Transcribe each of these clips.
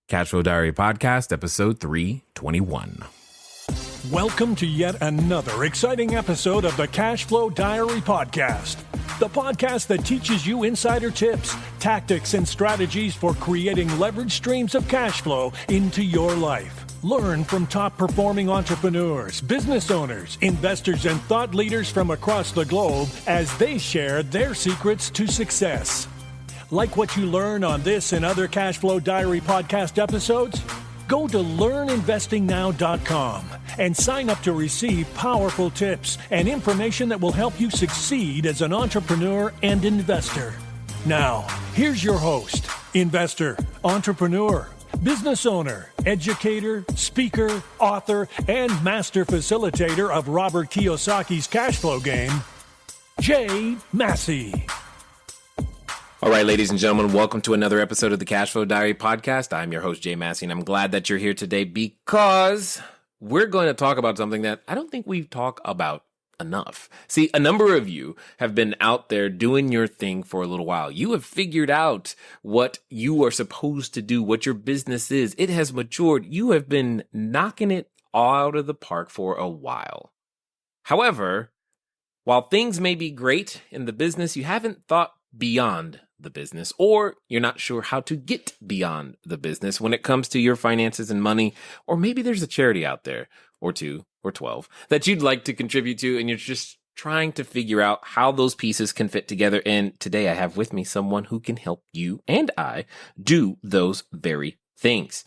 Cashflow Diary Podcast, episode 321. Welcome to yet another exciting episode of the Cashflow Diary Podcast, the podcast that teaches you insider tips, tactics, and strategies for creating leverage streams of cash flow into your life. Learn from top-performing entrepreneurs, business owners, investors, and thought leaders from across the globe as they share their secrets to success. Like what you learn on this and other Cashflow Diary podcast episodes? Go to learninvestingnow.com and sign up to receive powerful tips and information that will help you succeed as an entrepreneur and investor. Now, here's your host, investor, entrepreneur, business owner, educator, speaker, author, and master facilitator of Robert Kiyosaki's cash flow game, Jay Massey. All right, ladies and gentlemen, welcome to another episode of the Cashflow Diary Podcast. I'm your host, Jay Massey, and I'm glad that you're here today because we're going to talk about something that I don't think we've talked about enough. See, a number of you have been out there doing your thing for a little while. You have figured out what you are supposed to do, what your business is. It has matured. You have been knocking it out of the park for a while. However, while things may be great in the business, you haven't thought beyond the business, or you're not sure how to get beyond the business when it comes to your finances and money, or maybe there's a charity out there, or 2 or 12, that you'd like to contribute to, and you're just trying to figure out how those pieces can fit together. And today I have with me someone who can help you and I do those very things.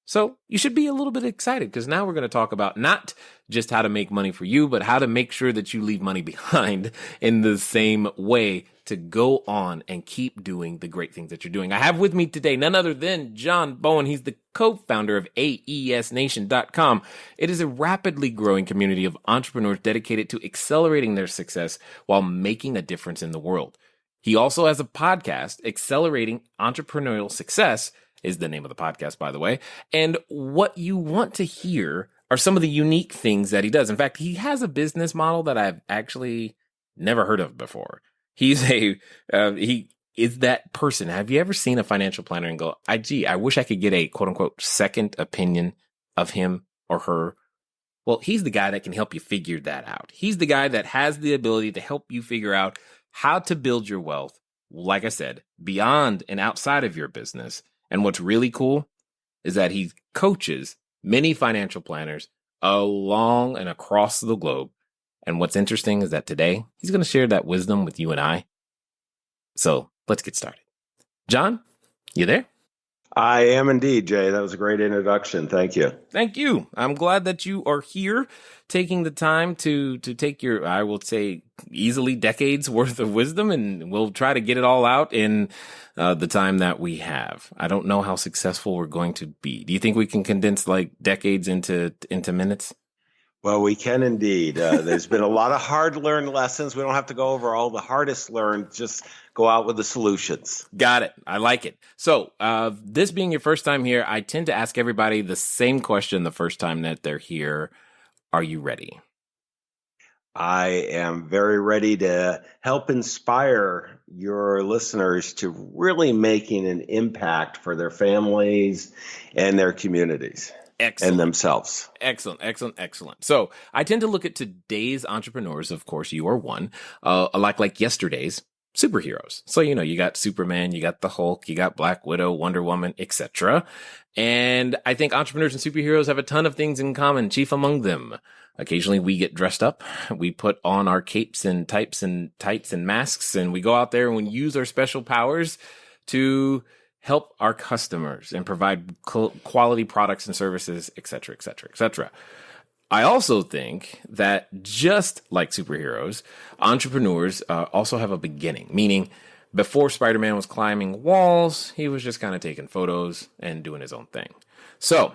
So you should be a little bit excited because now we're going to talk about not just how to make money for you, but how to make sure that you leave money behind in the same way to go on and keep doing the great things that you're doing. I have with me today none other than John Bowen. He's the co-founder of AESNation.com. It is a rapidly growing community of entrepreneurs dedicated to accelerating their success while making a difference in the world. He also has a podcast, Accelerating Entrepreneurial Success is the name of the podcast, by the way. And what you want to hear are some of the unique things that he does. In fact, he has a business model that I've actually never heard of before. He is that person. Have you ever seen a financial planner and go, I wish I could get a quote unquote second opinion of him or her? Well, he's the guy that can help you figure that out. He's the guy that has the ability to help you figure out how to build your wealth, like I said, beyond and outside of your business. And what's really cool is that he coaches many financial planners along and across the globe. And what's interesting is that today he's going to share that wisdom with you and I. So let's get started. John, you there? I am indeed, Jay. That was a great introduction. Thank you. Thank you. I'm glad that you are here taking the time to take your, I will say, easily decades worth of wisdom, and we'll try to get it all out in the time that we have. I don't know how successful we're going to be. Do you think we can condense like decades into minutes? Well, we can indeed. There's been a lot of hard-learned lessons. We don't have to go over all the hardest learned. Just go out with the solutions. Got it. I like it. So this being your first time here, I tend to ask everybody the same question the first time that they're here. Are you ready? I am very ready to help inspire your listeners to really making an impact for their families and their communities. Excellent. And themselves. Excellent. So I tend to look at today's entrepreneurs, of course, you are one, like yesterday's superheroes. So, you got Superman, you got the Hulk, you got Black Widow, Wonder Woman, etc. And I think entrepreneurs and superheroes have a ton of things in common, chief among them. Occasionally we get dressed up, we put on our capes and tights and masks, and we go out there and we use our special powers to help our customers and provide quality products and services, et cetera, et cetera, et cetera. I also think that just like superheroes, entrepreneurs also have a beginning, meaning before Spider-Man was climbing walls, he was just kind of taking photos and doing his own thing. So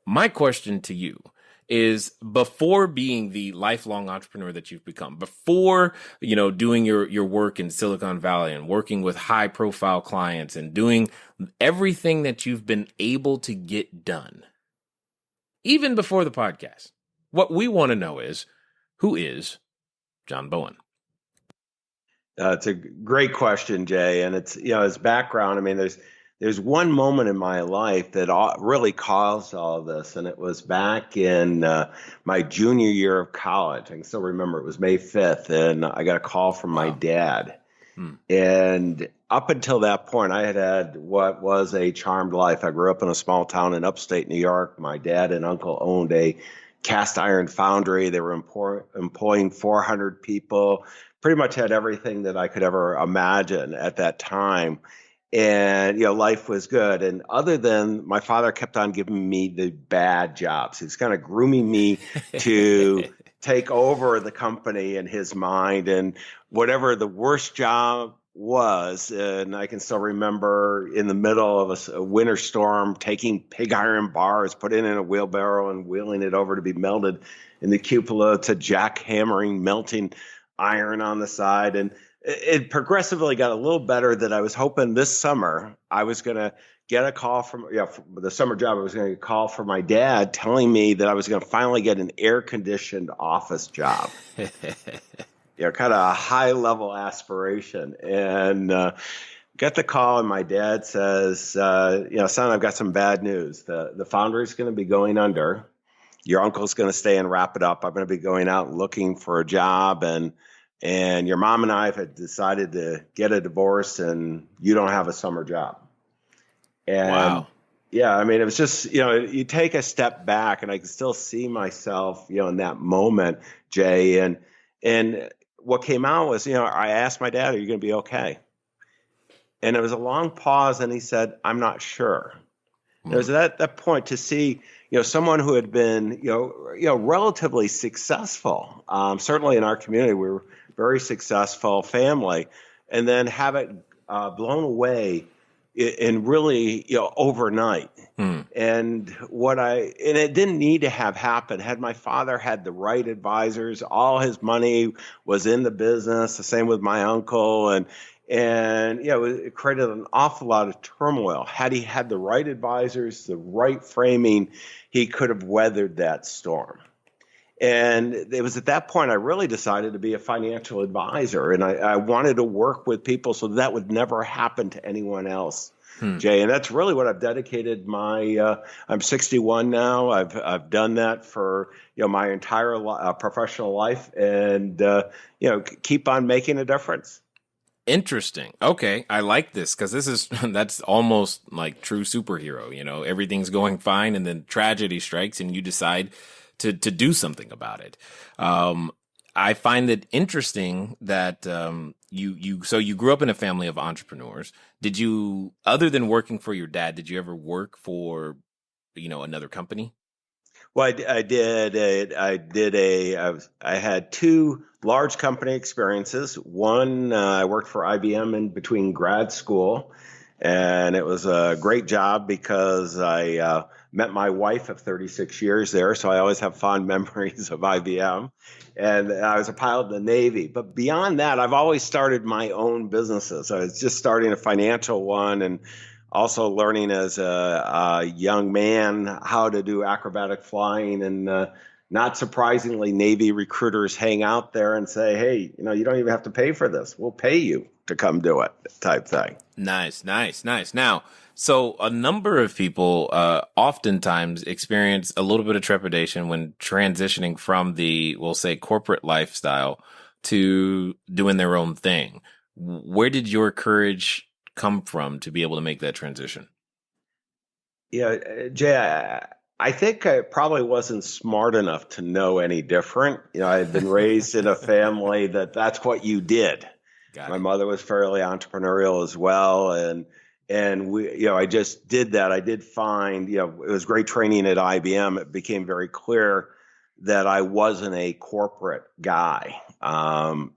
my question to you is, before being the lifelong entrepreneur that you've become, before, doing your work in Silicon Valley and working with high profile clients and doing everything that you've been able to get done, even before the podcast, what we want to know is, who is John Bowen? It's a great question, Jay. And it's, his background. I mean, there's there's one moment in my life that really caused all of this, and it was back in my junior year of college. I can still remember it was May 5th, and I got a call from my Wow. dad. Hmm. And up until that point, I had what was a charmed life. I grew up in a small town in upstate New York. My dad and uncle owned a cast iron foundry. They were employing 400 people, pretty much had everything that I could ever imagine at that time. And, life was good. And other than my father kept on giving me the bad jobs, he was kind of grooming me to take over the company in his mind. And whatever the worst job was, and I can still remember in the middle of a winter storm, taking pig iron bars, putting it in a wheelbarrow and wheeling it over to be melted in the cupola, to jackhammering, melting iron on the side. And it progressively got a little better, that I was hoping this summer I was going to get a call from the summer job. I was going to get a call from my dad telling me that I was going to finally get an air-conditioned office job. Kind of a high-level aspiration. And get the call, and my dad says, son, I've got some bad news. The foundry is going to be going under. Your uncle's going to stay and wrap it up. I'm going to be going out and looking for a job, and your mom and I have decided to get a divorce, and you don't have a summer job. And Wow. yeah, I mean, it was just, you take a step back, and I can still see myself, in that moment, Jay. And what came out was, I asked my dad, are you going to be okay? And it was a long pause, and he said, I'm not sure. It was at that point to see, someone who had been, relatively successful. Certainly in our community, we were a very successful family, and then have it blown away in really, overnight. And it didn't need to have happened. Had my father had the right advisors, all his money was in the business, the same with my uncle. And it created an awful lot of turmoil. Had he had the right advisors, the right framing, he could have weathered that storm. And it was at that point I really decided to be a financial advisor. And I wanted to work with people so that would never happen to anyone else, Jay. And that's really what I've dedicated I'm 61 now. I've done that for, my entire professional life, and, keep on making a difference. Interesting. Okay. I like this, because that's almost like true superhero. Everything's going fine, and then tragedy strikes, and you decide to do something about it. I find it interesting that you grew up in a family of entrepreneurs. Did you, other than working for your dad, did you ever work for, another company? Well, I did. I had two large company experiences. One, I worked for IBM in between grad school, and it was a great job because I met my wife of 36 years there, so I always have fond memories of IBM. And I was a pilot in the Navy. But beyond that, I've always started my own businesses. I was just starting a financial one, and also learning as a young man how to do acrobatic flying. And not surprisingly, Navy recruiters hang out there and say, hey, you don't even have to pay for this. We'll pay you to come do it, type thing. Nice. Now, so a number of people oftentimes experience a little bit of trepidation when transitioning from the, we'll say, corporate lifestyle to doing their own thing. Where did your courage come from to be able to make that transition? Yeah, Jay, I think I probably wasn't smart enough to know any different. I had been raised in a family that's what you did. My mother was fairly entrepreneurial as well, and we, I just did that. I did find, it was great training at IBM. It became very clear that I wasn't a corporate guy, and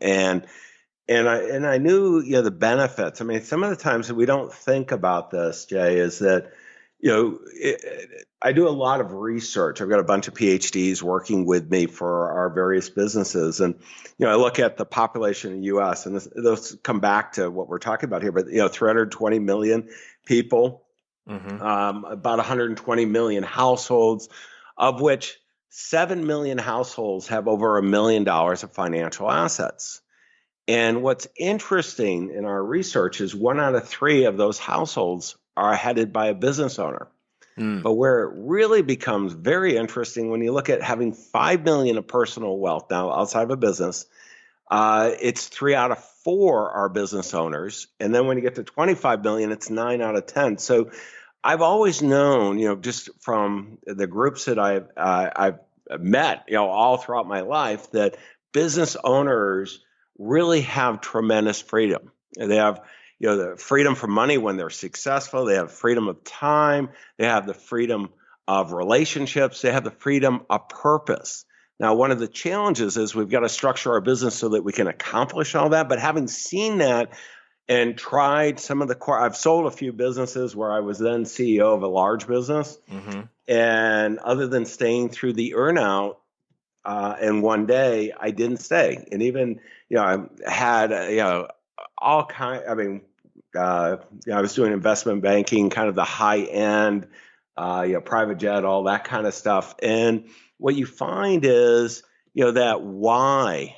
I knew, the benefits. I mean, some of the times that we don't think about this, Jay, is that, I do a lot of research. I've got a bunch of PhDs working with me for our various businesses. And, I look at the population in the U.S., and those come back to what we're talking about here, but, 320 million people, about 120 million households, of which 7 million households have over $1 million of financial assets. And what's interesting in our research is 1 out of 3 of those households are headed by a business owner. Mm. But where it really becomes very interesting when you look at having 5 million of personal wealth now outside of a business, it's 3 out of 4 are business owners. And then when you get to 25 million, it's 9 out of 10. So I've always known, just from the groups that I've met, all throughout my life, that business owners really have tremendous freedom. They have, the freedom for money when they're successful. They have freedom of time. They have the freedom of relationships. They have the freedom of purpose. Now, one of the challenges is we've got to structure our business so that we can accomplish all that. But having seen that and tried some of the core, I've sold a few businesses where I was then CEO of a large business. Mm-hmm. And other than staying through the earnout, and one day I didn't stay. And even, I had, all kind. I was doing investment banking, kind of the high end, private jet, all that kind of stuff. And what you find is, that why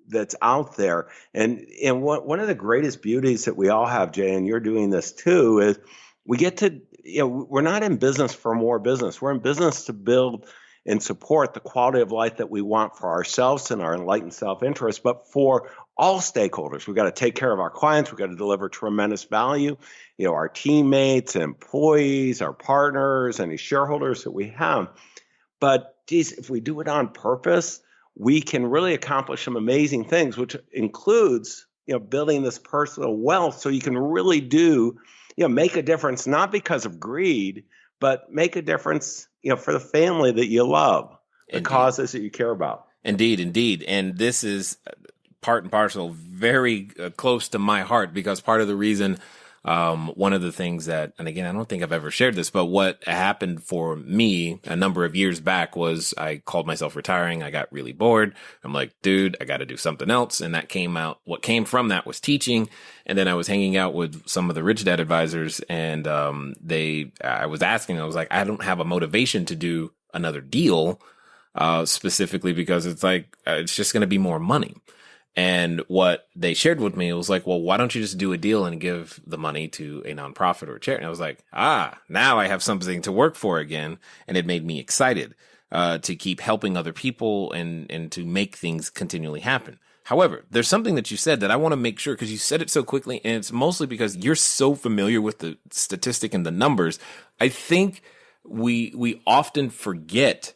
that's out there. And one of the greatest beauties that we all have, Jay, and you're doing this too, is we get to, we're not in business for more business. We're in business to build and support the quality of life that we want for ourselves and our enlightened self-interest, but for all stakeholders. We've got to take care of our clients. We've got to deliver tremendous value, our teammates, employees, our partners, any shareholders that we have. But geez, if we do it on purpose, we can really accomplish some amazing things, which includes, building this personal wealth so you can really do, make a difference, not because of greed, but make a difference, for the family that you love, the causes that you care about. Indeed. And this is part and parcel, very close to my heart, because part of the reason, one of the things that, and again, I don't think I've ever shared this, but what happened for me a number of years back was I called myself retiring. I got really bored. I'm like, dude, I got to do something else. And that came out. What came from that was teaching. And then I was hanging out with some of the Rich Dad advisors, and I was asking, I was like, I don't have a motivation to do another deal, specifically because it's like, it's just going to be more money. And what they shared with me, it was like, well, why don't you just do a deal and give the money to a nonprofit or a charity? And I was like, now I have something to work for again. And it made me excited to keep helping other people and to make things continually happen. However, there's something that you said that I want to make sure, because you said it so quickly, and it's mostly because you're so familiar with the statistic and the numbers. I think we often forget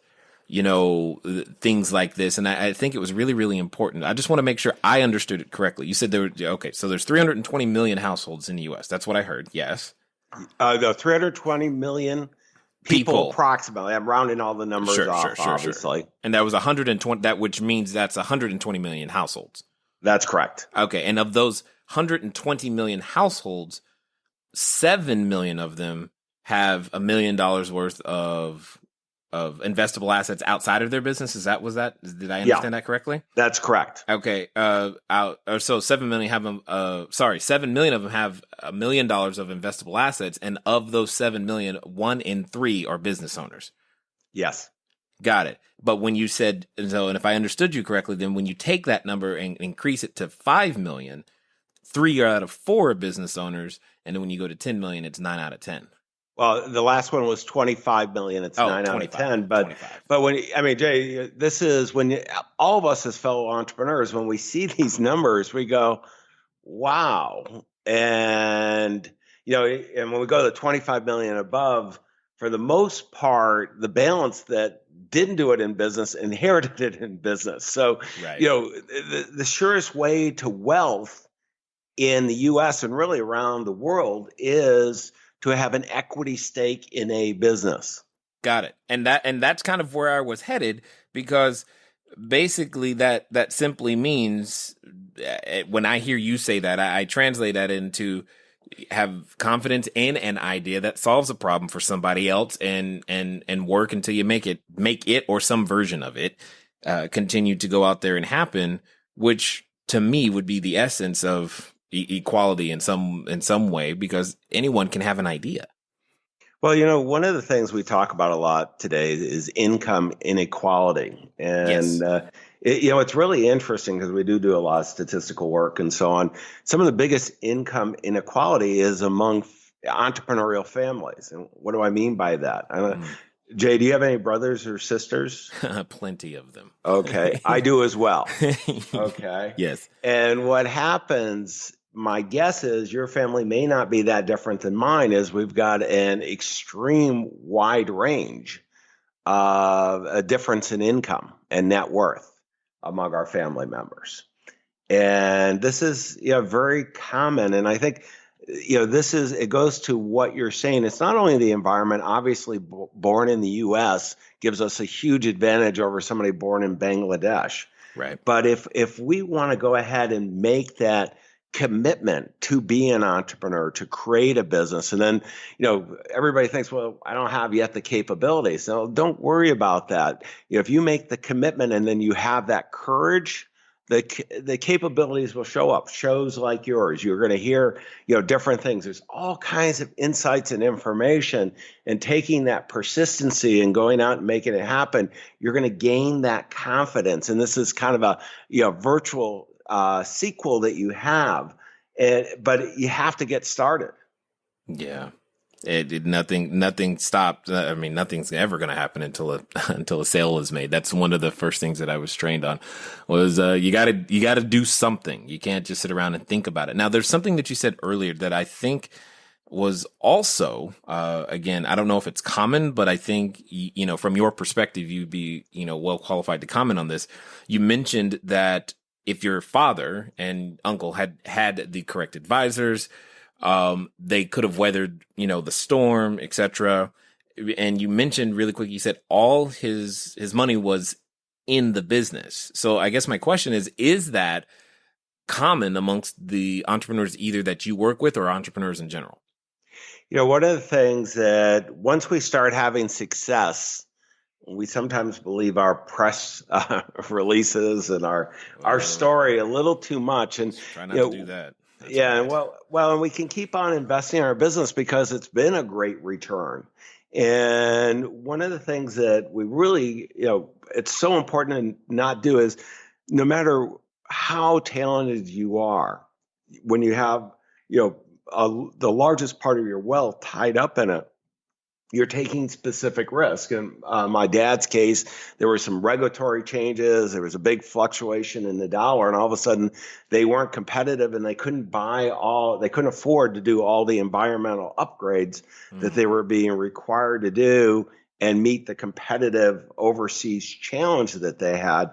things like this. And I think it was really, really important. I just want to make sure I understood it correctly. You said so there's 320 million households in the U.S. That's what I heard. Yes. The 320 million people approximately. I'm rounding all the numbers off, obviously. Sure. And that was 120, which means that's 120 million households. That's correct. Okay. And of those 120 million households, 7 million of them have $1 million worth of investable assets outside of their business. Did I understand that correctly? That's correct. Okay. So 7 million have 7 million of them have $1 million of investable assets. And of those 7 million, 1 in 3 are business owners. Yes. Got it. But when you said, and if I understood you correctly, then when you take that number and increase it to 5 million, 3 out of 4 are business owners. And then when you go to 10 million, it's 9 out of 10. Well, the last one was 25 million. It's 9 out of 10. But Jay, this is when all of us as fellow entrepreneurs, when we see these numbers, we go, wow. And, and when we go to the 25 million above, for the most part, the balance that didn't do it in business inherited it in business. So, right. The surest way to wealth in the U.S. and really around the world is to have an equity stake in a business. Got it. And that's kind of where I was headed, because basically that simply means, when I hear you say that, I translate that into have confidence in an idea that solves a problem for somebody else, and work until you make it or some version of it continue to go out there and happen, which to me would be the essence of equality in some way, because anyone can have an idea. Well, one of the things we talk about a lot today is income inequality. And, yes. It's really interesting because we do a lot of statistical work and so on. Some of the biggest income inequality is among entrepreneurial families. And what do I mean by that? Jay, do you have any brothers or sisters? Plenty of them. Okay, I do as well. Okay. Yes. And what happens, my guess is your family may not be that different than mine, is we've got an extreme wide range of a difference in income and net worth among our family members. And this is very common. And I think it goes to what you're saying. It's not only the environment. Obviously, born in the U.S. gives us a huge advantage over somebody born in Bangladesh. Right. But if we want to go ahead and make that commitment to be an entrepreneur, to create a business, and then everybody thinks, well, I don't have yet the capabilities. So don't worry about that. If you make the commitment and then you have that courage, the capabilities will show up. Shows like yours, you're going to hear different things. There's all kinds of insights and information, and taking that persistency and going out and making it happen, you're going to gain that confidence. And this is kind of a virtual sequel that you have, but you have to get started. Yeah. Nothing stopped. I mean, nothing's ever going to happen until a sale is made. That's one of the first things that I was trained on was, you gotta do something. You can't just sit around and think about it. Now, there's something that you said earlier that I think was also, again, I don't know if it's common, but I think, from your perspective, you'd be, well qualified to comment on this. You mentioned that if your father and uncle had the correct advisors, they could have weathered, the storm, etc. And you mentioned really quick, you said all his money was in the business. So I guess my question is that common amongst the entrepreneurs either that you work with or entrepreneurs in general? One of the things that once we start having success, we sometimes believe our press releases and our story a little too much. And try not to do that. That's well, and we can keep on investing in our business because it's been a great return. And one of the things that we really, it's so important to not do is no matter how talented you are, when you have, the largest part of your wealth tied up in it, you're taking specific risk. In my dad's case, there were some regulatory changes. There was a big fluctuation in the dollar, and all of a sudden they weren't competitive and they couldn't afford to do all the environmental upgrades that they were being required to do and meet the competitive overseas challenge that they had.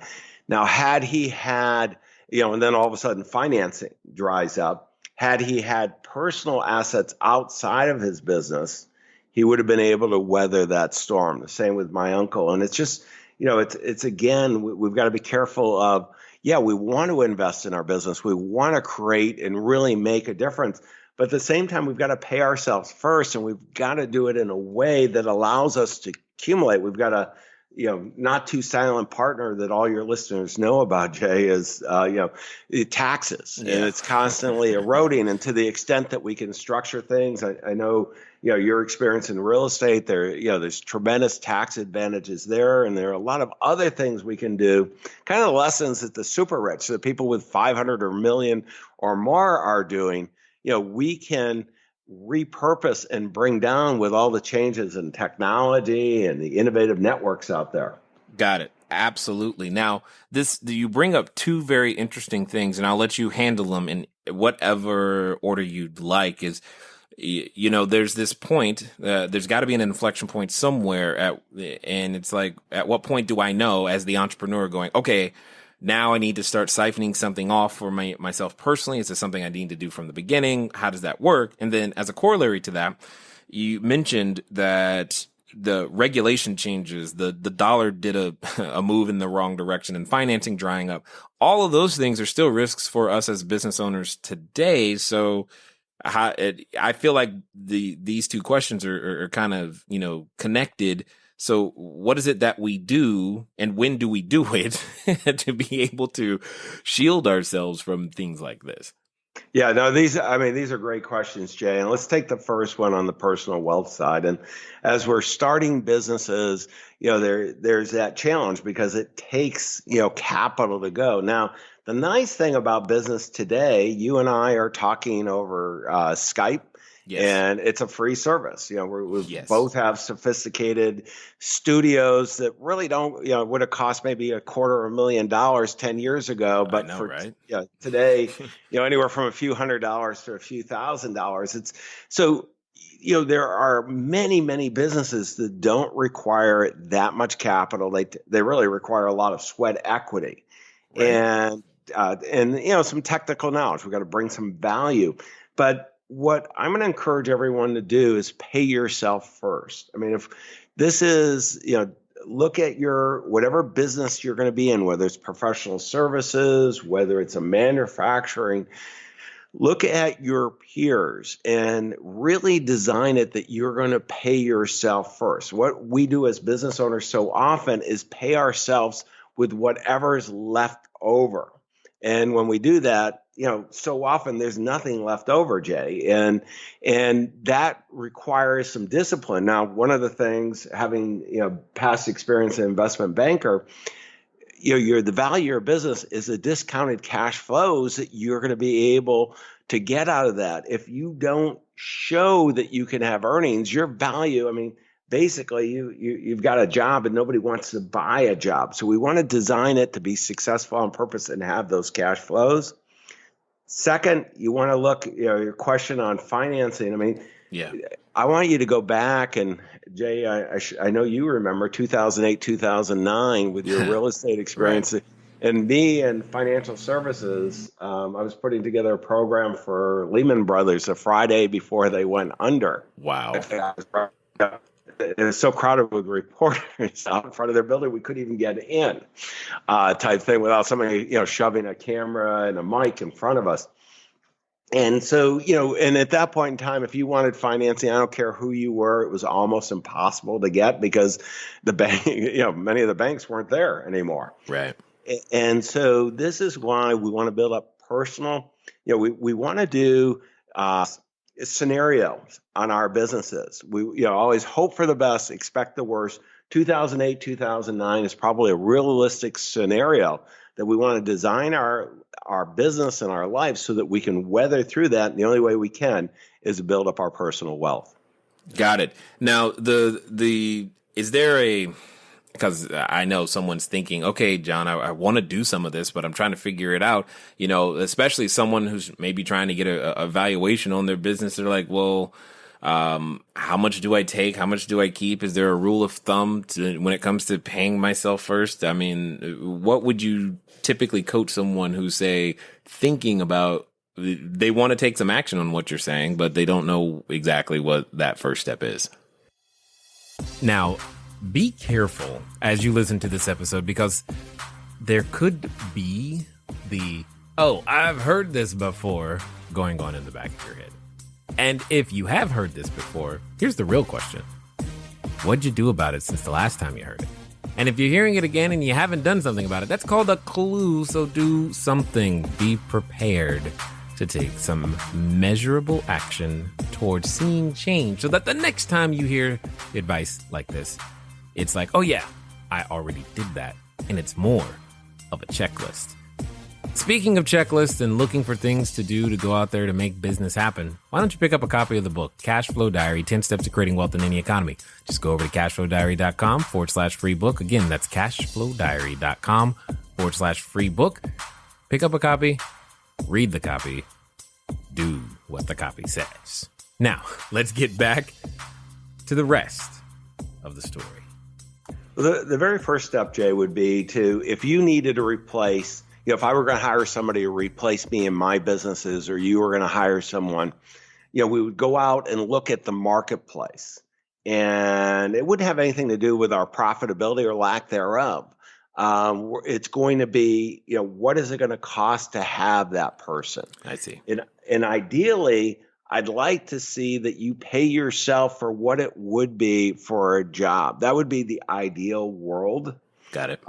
Now, had he had, and then all of a sudden financing dries up, had he had personal assets outside of his business, he would have been able to weather that storm. The same with my uncle. And it's just, it's again, we've got to be careful of, we want to invest in our business. We want to create and really make a difference. But at the same time, we've got to pay ourselves first, and we've got to do it in a way that allows us to accumulate. We've got a, not too silent partner that all your listeners know about, Jay, is, taxes. Yeah. And it's constantly eroding. And to the extent that we can structure things, I know, your experience in real estate, there's tremendous tax advantages there. And there are a lot of other things we can do, kind of the lessons that the super rich, the people with 500 or million or more are doing, we can repurpose and bring down with all the changes in technology and the innovative networks out there. Got it. Absolutely. Now, you bring up two very interesting things, and I'll let you handle them in whatever order you'd like. Is, there's this point, there's got to be an inflection point somewhere and it's like, at what point do I know as the entrepreneur going, okay, now I need to start siphoning something off for myself personally? Is this something I need to do from the beginning? How does that work? And then as a corollary to that, you mentioned that the regulation changes, the dollar did a move in the wrong direction, and financing drying up. All of those things are still risks for us as business owners today. So I feel like these two questions are kind of, connected. So what is it that we do, and when do we do it to be able to shield ourselves from things like this? Yeah, no, these are great questions, Jay. And let's take the first one on the personal wealth side. And as we're starting businesses, there's that challenge because it takes, capital to go. Now, the nice thing about business today, you and I are talking over Skype, Yes. And it's a free service. We Yes. both have sophisticated studios that really don't, would have cost maybe $250,000 10 years ago. But I know, for right? today, anywhere from a few $100s to a few $1,000s. It's so, there are many, many businesses that don't require that much capital. They really require a lot of sweat equity, Right. and some technical knowledge. We've got to bring some value. But what I'm going to encourage everyone to do is pay yourself first. I mean, if this is, look at your whatever business you're going to be in, whether it's professional services, whether it's a manufacturing, look at your peers and really design it that you're going to pay yourself first. What we do as business owners so often is pay ourselves with whatever's left over. And when we do that, so often there's nothing left over, Jay, and that requires some discipline. Now, one of the things, having past experience as an investment banker, the value of your business is the discounted cash flows that you're going to be able to get out of that. If you don't show that you can have earnings, your value, I mean, basically you've got a job and nobody wants to buy a job. So we want to design it to be successful on purpose and have those cash flows. Second, you want to look, your question on financing. I mean, I want you to go back and Jay, I know you remember 2008, 2009 with your real estate experience. Right. And me and financial services, I was putting together a program for Lehman Brothers the Friday before they went under. Wow. It was so crowded with reporters out in front of their building, we couldn't even get in, type thing, without somebody, shoving a camera and a mic in front of us. And so, and at that point in time, if you wanted financing, I don't care who you were, it was almost impossible to get because the bank, many of the banks weren't there anymore. Right. And so this is why we want to build up personal, we want to do scenarios on our businesses. We always hope for the best, expect the worst. 2008, 2009 is probably a realistic scenario that we want to design our business and our life so that we can weather through that. And the only way we can is to build up our personal wealth. Got it. Now, is there because I know someone's thinking, okay, John, I want to do some of this, but I'm trying to figure it out, especially someone who's maybe trying to get a valuation on their business. They're like, well, how much do I take? How much do I keep? Is there a rule of thumb when it comes to paying myself first? I mean, what would you typically coach someone who's, say, thinking about, they want to take some action on what you're saying, but they don't know exactly what that first step is? Now, be careful as you listen to this episode, because there could be I've heard this before going on in the back of your head. And if you have heard this before, here's the real question. What'd you do about it since the last time you heard it? And if you're hearing it again and you haven't done something about it, that's called a clue. So do something. Be prepared to take some measurable action towards seeing change, so that the next time you hear advice like this, it's like, oh yeah, I already did that. And it's more of a checklist. Speaking of checklists and looking for things to do to go out there to make business happen, why don't you pick up a copy of the book, Cash Flow Diary, 10 Steps to Creating Wealth in Any Economy. Just go over to cashflowdiary.com/free book. Again, that's cashflowdiary.com/free book. Pick up a copy, read the copy, do what the copy says. Now, let's get back to the rest of the story. The very first step, Jay, would be if you needed to replace, if I were going to hire somebody to replace me in my businesses, or you were going to hire someone, we would go out and look at the marketplace. And it wouldn't have anything to do with our profitability or lack thereof. It's going to be, what is it going to cost to have that person? I see. And ideally, I'd like to see that you pay yourself for what it would be for a job. That would be the ideal world. Got it.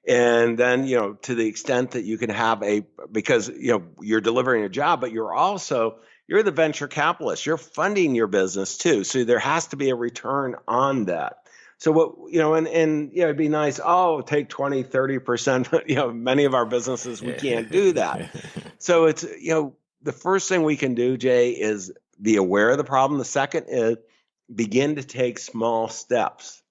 And then, to the extent that you can have because, you're delivering a job, but you're the venture capitalist. You're funding your business too. So there has to be a return on that. So what, it'd be nice. Oh, take 20, 30%. Many of our businesses, we can't do that. So it's, the first thing we can do, Jay, is be aware of the problem. The second is begin to take small steps.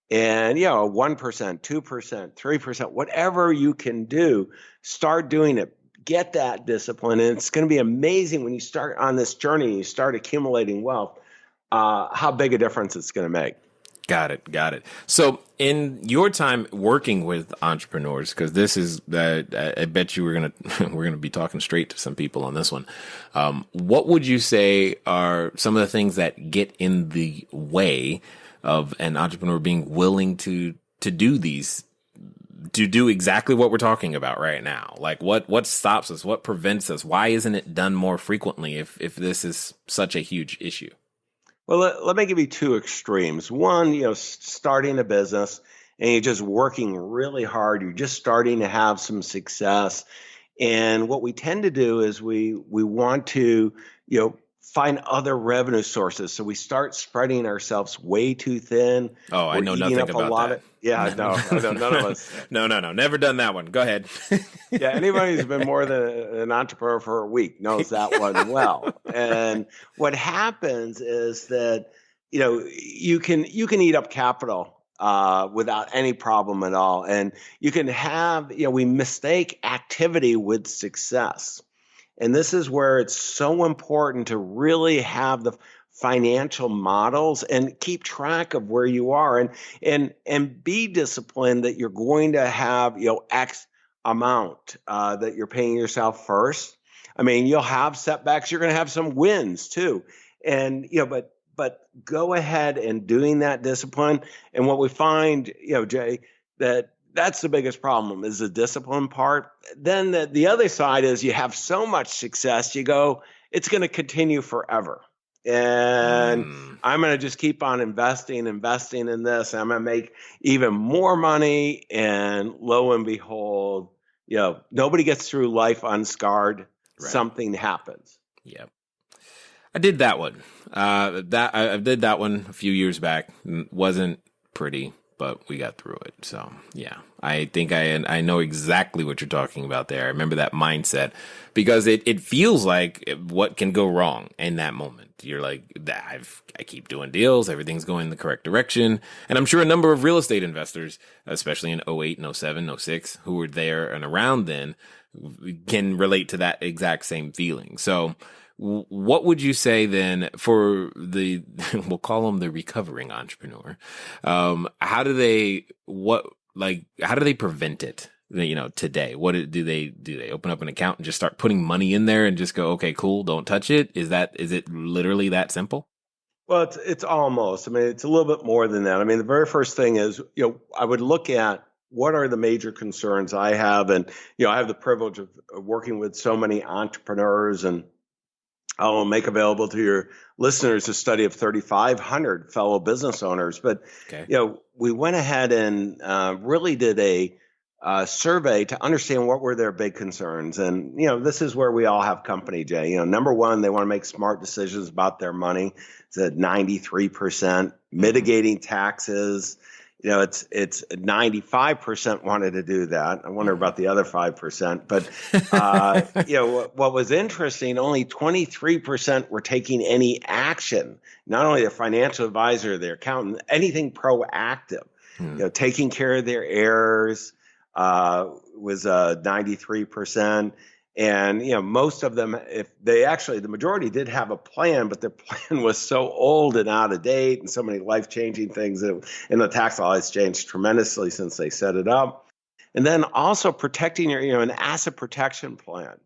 And, 1%, 2%, 3%, whatever you can do, start doing it. Get that discipline. And it's going to be amazing when you start on this journey and you start accumulating wealth, how big a difference it's going to make. Got it. So in your time working with entrepreneurs, because this is, I bet you we're gonna be talking straight to some people on this one. What would you say are some of the things that get in the way of an entrepreneur being willing to do exactly what we're talking about right now? Like what stops us? What prevents us? Why isn't it done more frequently if this is such a huge issue? Well, let me give you two extremes. One, starting a business and you're just working really hard. You're just starting to have some success. And what we tend to do is we want to, find other revenue sources. So we start spreading ourselves way too thin. Oh, I know nothing about that. Yeah, no, none of us. No. Never done that one. Go ahead. Yeah, anybody who's been more than an entrepreneur for a week knows that one well. And what happens is that, you can eat up capital without any problem at all. And you can have, we mistake activity with success. And this is where it's so important to really have the financial models and keep track of where you are and be disciplined that you're going to have, X amount that you're paying yourself first. I mean, you'll have setbacks. You're going to have some wins too. And, but go ahead and doing that discipline. And what we find, Jay, that's the biggest problem is the discipline part. Then the other side is you have so much success, you go, it's going to continue forever. And I'm going to just keep on investing in this. And I'm going to make even more money. And lo and behold, nobody gets through life unscarred. Right. Something happens. Yep. I did that one. I did that one a few years back. Wasn't pretty, but we got through it. So yeah, I think I know exactly what you're talking about there. I remember that mindset because it feels like what can go wrong in that moment. You're like, I keep doing deals. Everything's going in the correct direction. And I'm sure a number of real estate investors, especially in 08 and 07, 06, who were there and around then can relate to that exact same feeling. So what would you say then for we'll call them the recovering entrepreneur? How do they prevent it? Today, what do they open up an account and just start putting money in there and just go, okay, cool, don't touch it? Is it literally that simple? Well, it's almost, it's a little bit more than that. The very first thing is, I would look at what are the major concerns I have. And, I have the privilege of working with so many entrepreneurs, and I'll make available to your listeners a study of 3,500 fellow business owners. But, okay. We went ahead and really did a survey to understand what were their big concerns. And, this is where we all have company, Jay. Number one, they want to make smart decisions about their money. It's at 93%. Mitigating taxes. It's 95% wanted to do that. I wonder about the other 5%. But, what was interesting, only 23% were taking any action, not only their financial advisor, their accountant, anything proactive, taking care of their heirs was 93%. And, most of them, the majority did have a plan, but their plan was so old and out of date and so many life-changing things. And the tax law has changed tremendously since they set it up. And then also protecting an asset protection plan.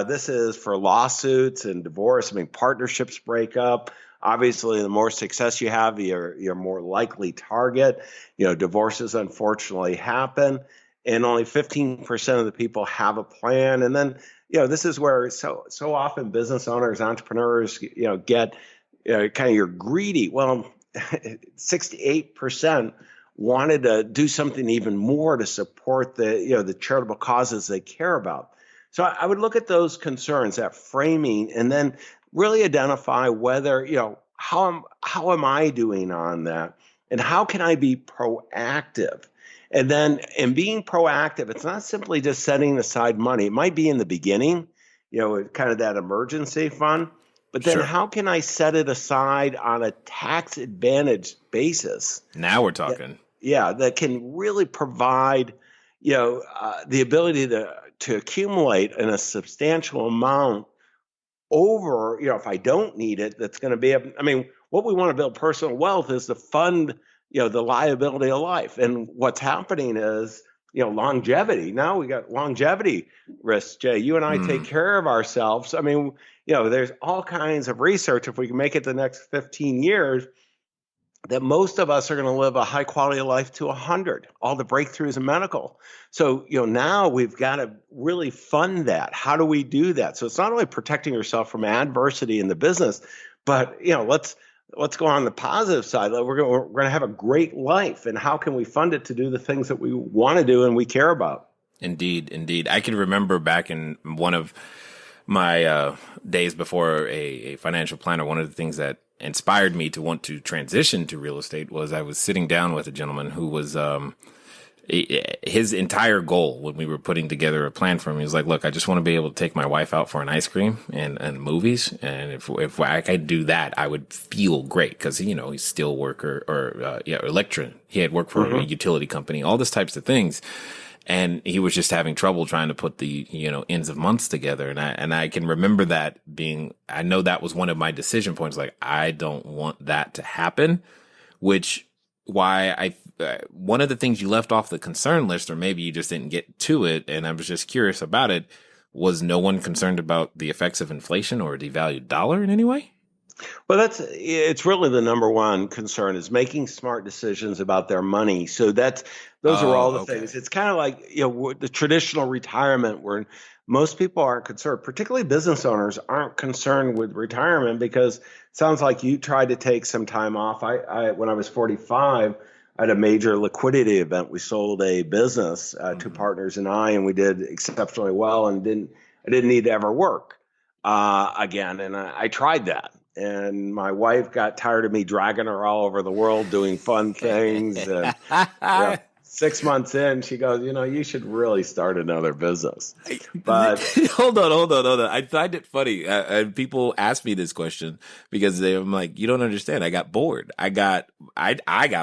This is for lawsuits and divorce. Partnerships break up. Obviously, the more success you have, you're more likely target. Divorces unfortunately happen. And only 15% of the people have a plan. And then, this is where so often business owners, entrepreneurs, get kind of you're greedy. Well, 68% wanted to do something even more to support the charitable causes they care about. So I would look at those concerns, that framing, and then really identify whether, how am I doing on that? And how can I be proactive? And then in being proactive, it's not simply just setting aside money. It might be in the beginning, kind of that emergency fund, but then Sure. how can I set it aside on a tax advantaged basis? Now we're talking. That can really provide, the ability to accumulate in a substantial amount over, if I don't need it, that's going to be, what we want to build personal wealth is to fund, the liability of life. And what's happening is, longevity. Now we got longevity risks, Jay. You and I take care of ourselves. There's all kinds of research. If we can make it the next 15 years, that most of us are going to live a high quality of life to 100, all the breakthroughs in medical. So, now we've got to really fund that. How do we do that? So it's not only protecting yourself from adversity in the business, but, let's go on the positive side. We're going to have a great life. And how can we fund it to do the things that we want to do and we care about? Indeed. I can remember back in one of my days before a financial planner, one of the things that inspired me to want to transition to real estate was I was sitting down with a gentleman who was his entire goal when we were putting together a plan for him. He was like, look, I just want to be able to take my wife out for an ice cream and movies. And if I could do that, I would feel great. Because, he's steel worker or electrician. He had worked for a utility company, all these types of things. And he was just having trouble trying to put the, ends of months together. And I can remember that I know that was one of my decision points. Like, I don't want that to happen, why one of the things you left off the concern list, or maybe you just didn't get to it, and I was just curious about it, was no one concerned about the effects of inflation or a devalued dollar in any way? Well, it's really the number one concern is making smart decisions about their money. So those are all the things. It's kind of like, the traditional retirement where most people aren't concerned, particularly business owners aren't concerned with retirement because it sounds like you tried to take some time off. When I was 45, I had a major liquidity event. We sold a business, two partners and I, and we did exceptionally well and I didn't need to ever work again. And I tried that. And my wife got tired of me dragging her all over the world doing fun things. And 6 months in, she goes, you should really start another business. But hold on. I find it funny. And people ask me this question because I'm like, you don't understand. I got bored. I got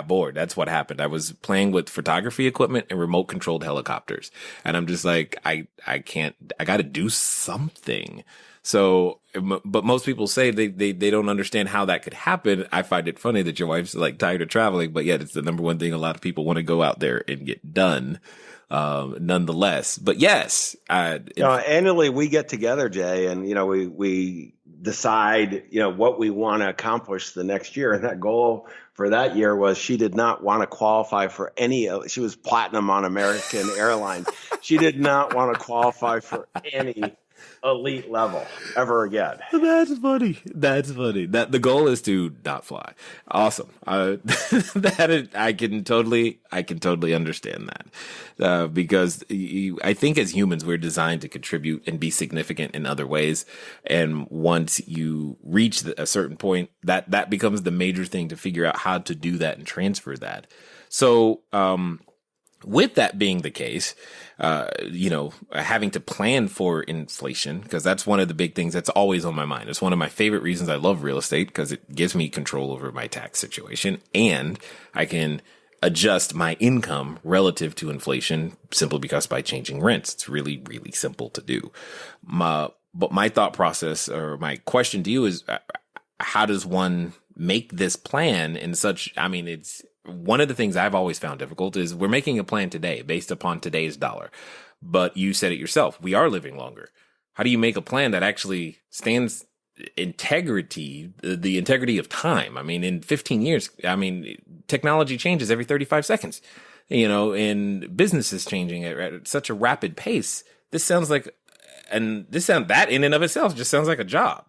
bored. That's what happened. I was playing with photography equipment and remote controlled helicopters. And I'm just like, I got to do something. So, but most people say they don't understand how that could happen. I find it funny that your wife's like tired of traveling, but yet it's the number one thing a lot of people want to go out there and get done, nonetheless. But yes, annually we get together, Jay, and, we decide, what we want to accomplish the next year. And that goal for that year was she did not want to qualify for she was platinum on American Airlines. She did not want to qualify for any elite level ever again. That's funny. That the goal is to not fly. Awesome. I can totally understand that because I think as humans we're designed to contribute and be significant in other ways. And once you reach a certain point, that becomes the major thing to figure out how to do that and transfer that. So, with that being the case, having to plan for inflation, because that's one of the big things that's always on my mind. It's one of my favorite reasons I love real estate because it gives me control over my tax situation and I can adjust my income relative to inflation simply because by changing rents, it's really, really simple to do. But my thought process or my question to you is, how does one make this plan in such, it's one of the things I've always found difficult is we're making a plan today based upon today's dollar. But you said it yourself. We are living longer. How do you make a plan that actually stands the integrity of time? In 15 years, technology changes every 35 seconds, and business is changing at such a rapid pace. That in and of itself just sounds like a job.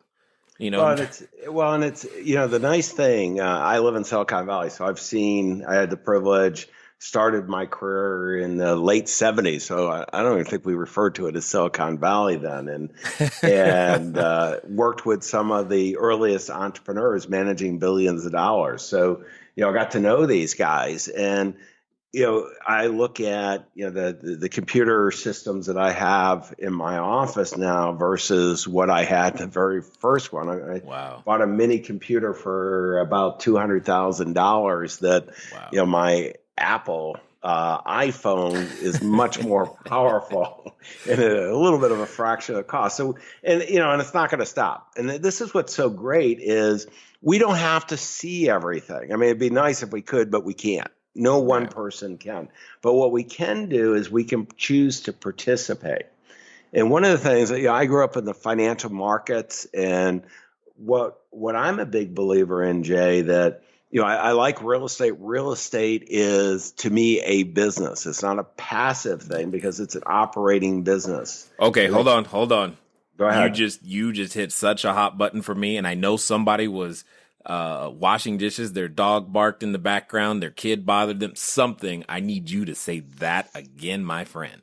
And it's the nice thing, I live in Silicon Valley, so I had the privilege, started my career in the late 70s. So I don't even think we referred to it as Silicon Valley then, and worked with some of the earliest entrepreneurs managing billions of dollars. So, I got to know these guys and I look at, the computer systems that I have in my office now versus what I had the very first one. I Wow. bought a mini computer for about $200,000 that, Wow. my Apple iPhone is much more powerful and a little bit of a fraction of the cost. So, and it's not going to stop. And this is what's so great is we don't have to see everything. I mean, it'd be nice if we could, but we can't. No one Right. person can. But what we can do is we can choose to participate. And one of the things, I grew up in the financial markets, and what I'm a big believer in, Jay, that I like real estate. Real estate is, to me, a business. It's not a passive thing because it's an operating business. Okay, hold on. Go ahead. You just hit such a hot button for me, and I know somebody was washing dishes, their dog barked in the background, their kid bothered them, something. I need you to say that again, my friend.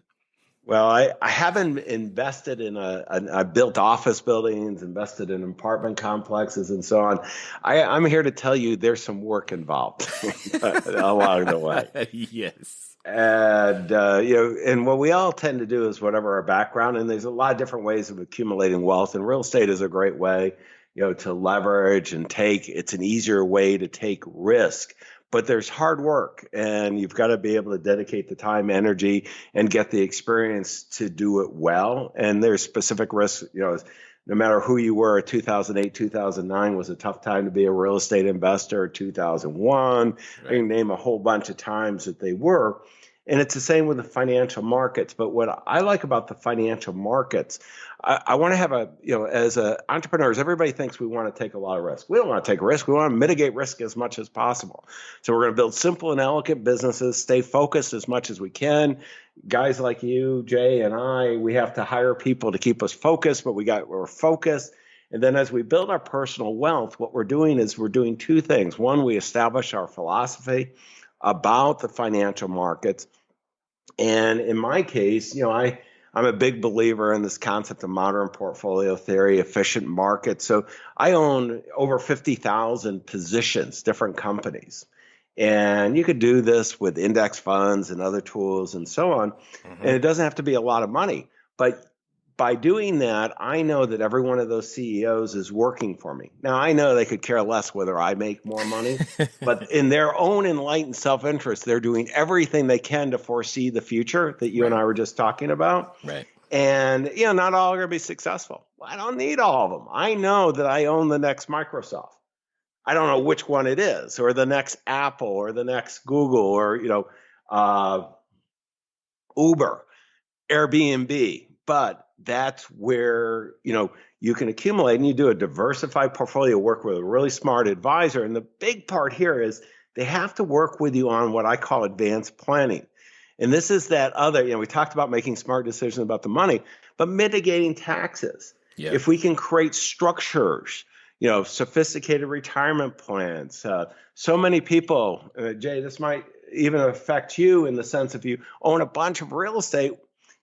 Well, I haven't invested in I built office buildings, invested in apartment complexes and so on. I'm here to tell you there's some work involved along the way. Yes. And, and what we all tend to do is whatever our background, and there's a lot of different ways of accumulating wealth, and real estate is a great way, to leverage and it's an easier way to take risk. But there's hard work, and you've got to be able to dedicate the time, energy, and get the experience to do it well. And there's specific risks, no matter who you were. 2008, 2009 was a tough time to be a real estate investor. 2001, right. I can name a whole bunch of times that they were. And it's the same with the financial markets. But what I like about the financial markets, I want to have as entrepreneurs, everybody thinks we want to take a lot of risk. We don't want to take risk. We want to mitigate risk as much as possible. So we're going to build simple and elegant businesses, stay focused as much as we can. Guys like you, Jay, and I, we have to hire people to keep us focused, but we're focused. And then as we build our personal wealth, what we're doing is we're doing two things. One, we establish our philosophy about the financial markets. And in my case, I'm a big believer in this concept of modern portfolio theory, efficient markets. So I own over 50,000 positions, different companies. And you could do this with index funds and other tools and so on. Mm-hmm. And it doesn't have to be a lot of money. But by doing that, I know that every one of those CEOs is working for me. Now, I know they could care less whether I make more money, but in their own enlightened self-interest, they're doing everything they can to foresee the future that you and I were just talking about. Right. And, not all are going to be successful. Well, I don't need all of them. I know that I own the next Microsoft. I don't know which one it is, or the next Apple, or the next Google, or, Uber, Airbnb. But that's where, you can accumulate, and you do a diversified portfolio, work with a really smart advisor. And the big part here is they have to work with you on what I call advanced planning. And this is that other, we talked about making smart decisions about the money, but mitigating taxes. Yeah. If we can create structures, sophisticated retirement plans. So many people, Jay, this might even affect you in the sense if you own a bunch of real estate,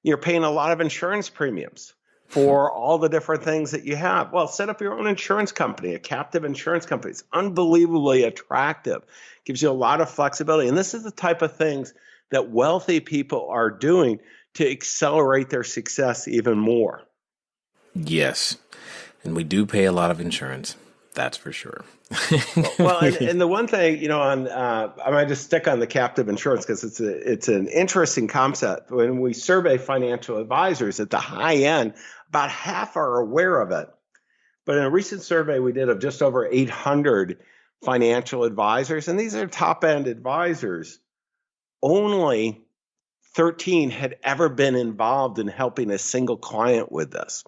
you're paying a lot of insurance premiums for all the different things that you have. Well, set up your own insurance company, a captive insurance company. It's unbelievably attractive, gives you a lot of flexibility. And this is the type of things that wealthy people are doing to accelerate their success even more. Yes. And we do pay a lot of insurance. That's for sure. Well, and the one thing, I'm going to just stick on the captive insurance because it's an interesting concept. When we survey financial advisors at the high end, about half are aware of it. But in a recent survey we did of just over 800 financial advisors, and these are top end advisors, only 13 had ever been involved in helping a single client with this.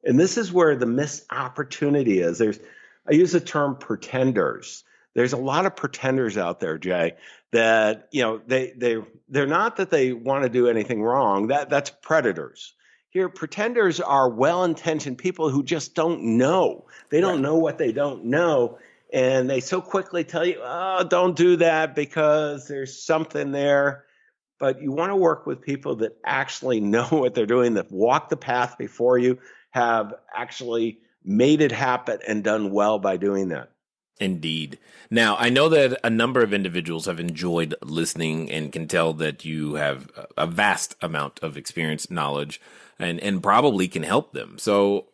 And this is where the missed opportunity is. I use the term pretenders. There's a lot of pretenders out there, Jay, that, they're not that they want to do anything wrong. That's predators. Here, pretenders are well-intentioned people who just don't know. They don't know what they don't know. And they so quickly tell you, oh, don't do that because there's something there. But you want to work with people that actually know what they're doing, that walk the path before you, have actually made it happen and done well by doing that. Indeed. Now, I know that a number of individuals have enjoyed listening and can tell that you have a vast amount of experience, knowledge, and probably can help them. So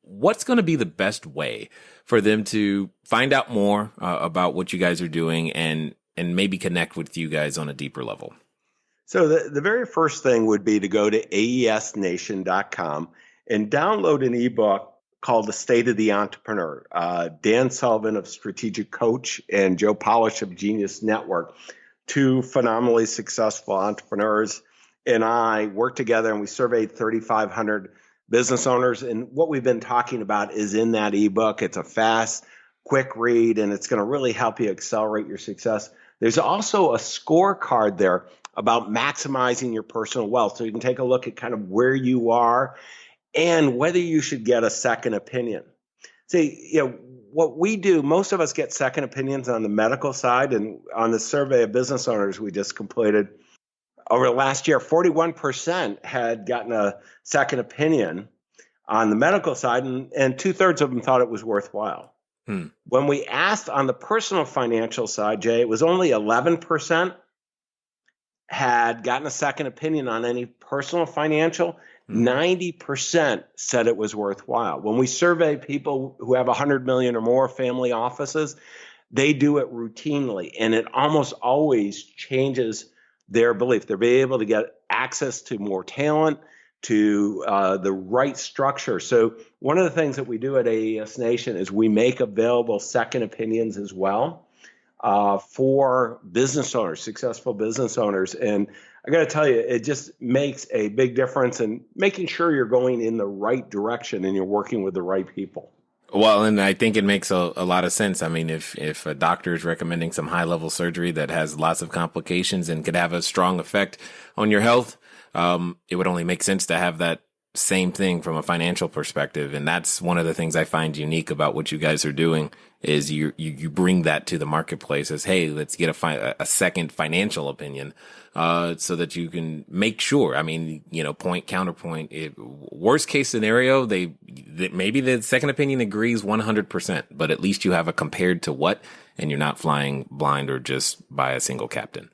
what's going to be the best way for them to find out more about what you guys are doing and maybe connect with you guys on a deeper level? So the very first thing would be to go to aesnation.com and download an ebook called The State of the Entrepreneur. Dan Sullivan of Strategic Coach and Joe Polish of Genius Network, two phenomenally successful entrepreneurs, and I worked together and we surveyed 3,500 business owners. And what we've been talking about is in that ebook. It's a fast, quick read, and it's going to really help you accelerate your success. There's also a scorecard there about maximizing your personal wealth. So you can take a look at kind of where you are and whether you should get a second opinion. See, what we do, most of us get second opinions on the medical side, and on the survey of business owners we just completed, over the last year, 41% had gotten a second opinion on the medical side, and 2/3 of them thought it was worthwhile. When we asked on the personal financial side, Jay, it was only 11% had gotten a second opinion on any personal financial. 90% said it was worthwhile. When we survey people who have 100 million or more family offices, they do it routinely, and it almost always changes their belief. They'll be able to get access to more talent, to the right structure. So one of the things that we do at AES Nation is we make available second opinions as well for business owners, successful business owners. And I got to tell you, it just makes a big difference in making sure you're going in the right direction and you're working with the right people. Well, and I think it makes a lot of sense. I mean, if a doctor is recommending some high-level surgery that has lots of complications and could have a strong effect on your health, it would only make sense to have that same thing from a financial perspective. And that's one of the things I find unique about what you guys are doing is you bring that to the marketplace as, hey, let's get a second financial opinion, so that you can make sure. I mean, point, counterpoint. Worst case scenario, maybe the second opinion agrees 100%, but at least you have a compared to what, and you're not flying blind or just by a single captain.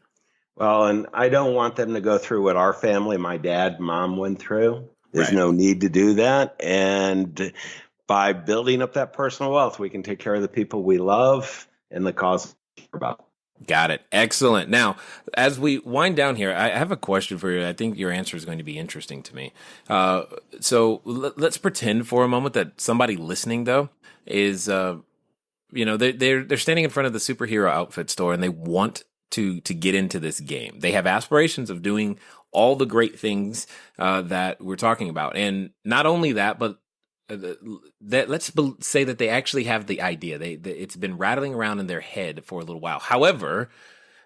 Well, and I don't want them to go through what our family, my dad, mom went through. There's Right. no need to do that. And by building up that personal wealth, we can take care of the people we love and the cause we care about. Got it. Excellent. Now, as we wind down here, I have a question for you. I think your answer is going to be interesting to me. So let's pretend for a moment that somebody listening, though, is, they're standing in front of the superhero outfit store and they want to get into this game. They have aspirations of doing all the great things that we're talking about. And not only that, but let's say that they actually have the idea. It's been rattling around in their head for a little while. However,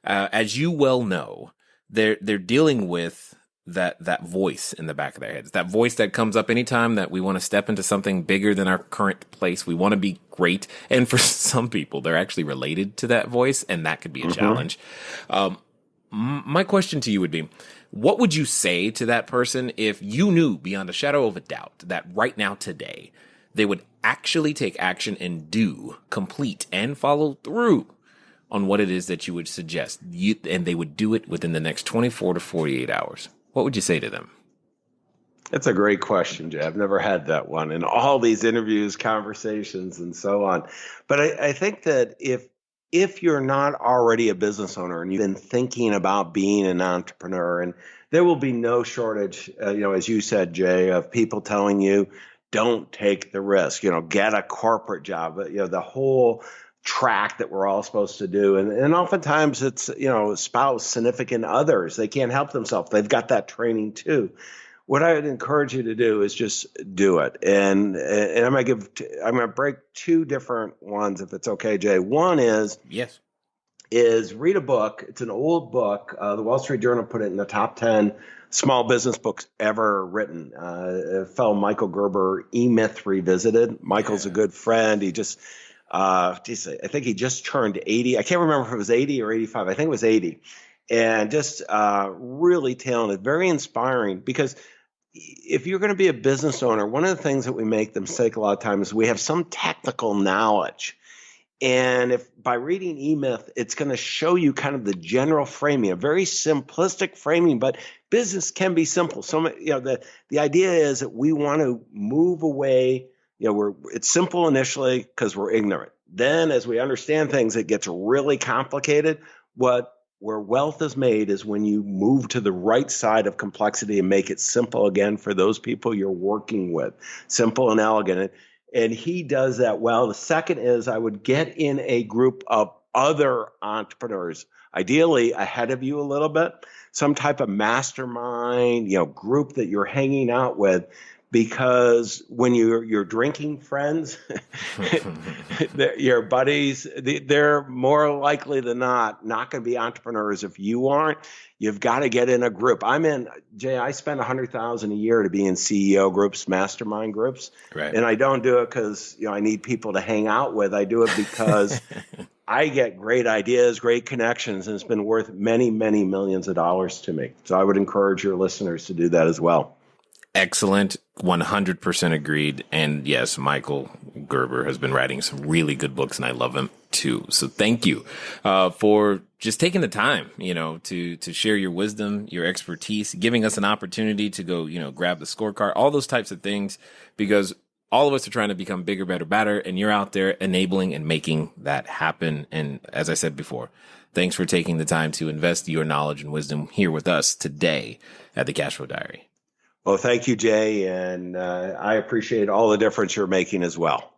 as you well know, they're dealing with that voice in the back of their heads, that voice that comes up anytime that we want to step into something bigger than our current place. We want to be great. And for some people, they're actually related to that voice, and that could be a challenge. My question to you would be, what would you say to that person if you knew beyond a shadow of a doubt that right now, today, they would actually take action and complete, and follow through on what it is that you would suggest, and they would do it within the next 24 to 48 hours? What would you say to them? That's a great question, Jay. I've never had that one in all these interviews, conversations, and so on. But I think that if you're not already a business owner and you've been thinking about being an entrepreneur, and there will be no shortage, as you said, Jay, of people telling you, don't take the risk, get a corporate job, the whole track that we're all supposed to do. And oftentimes it's, spouse, significant others, they can't help themselves. They've got that training too. What I would encourage you to do is just do it. And I'm going to break two different ones, if it's okay, Jay. One is read a book. It's an old book. The Wall Street Journal put it in the top 10 small business books ever written. A fellow, Michael Gerber, E-Myth Revisited. Michael's a good friend. He just, I think he just turned 80. I can't remember if it was 80 or 85. I think it was 80. And just really talented, very inspiring, because if you're going to be a business owner, one of the things that we make the mistake a lot of times is we have some technical knowledge. And if by reading E-Myth, it's going to show you kind of the general framing, a very simplistic framing, but business can be simple. So, the idea is that we want to move away. It's simple initially because we're ignorant. Then as we understand things, it gets really complicated. Where wealth is made is when you move to the right side of complexity and make it simple again for those people you're working with, simple and elegant. And he does that well. The second is I would get in a group of other entrepreneurs, ideally ahead of you a little bit, some type of mastermind, group that you're hanging out with. Because when you're drinking friends, your buddies, they're more likely than not going to be entrepreneurs if you aren't. You've got to get in a group. I spend $100,000 a year to be in CEO groups, mastermind groups, right. And I don't do it because I need people to hang out with. I do it because I get great ideas, great connections, and it's been worth many, many millions of dollars to me. So I would encourage your listeners to do that as well. Excellent. 100% agreed. And yes, Michael Gerber has been writing some really good books, and I love him too. So thank you for just taking the time, to share your wisdom, your expertise, giving us an opportunity to go, grab the scorecard, all those types of things, because all of us are trying to become bigger, better, better, and you're out there enabling and making that happen. And as I said before, thanks for taking the time to invest your knowledge and wisdom here with us today at the Cashflow Diary. Well, thank you, Jay, and I appreciate all the difference you're making as well.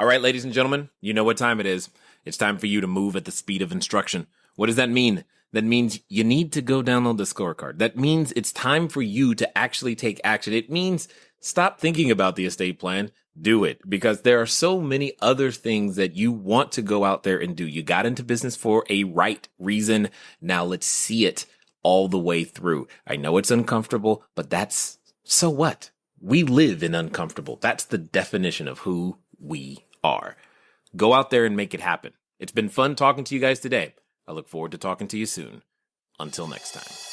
All right, ladies and gentlemen, you know what time it is. It's time for you to move at the speed of instruction. What does that mean? That means you need to go download the scorecard. That means it's time for you to actually take action. It means stop thinking about the estate plan. Do it, because there are so many other things that you want to go out there and do. You got into business for a right reason. Now let's see it all the way through. I know it's uncomfortable, but so what? We live in uncomfortable. That's the definition of who we are. Go out there and make it happen. It's been fun talking to you guys today. I look forward to talking to you soon. Until next time.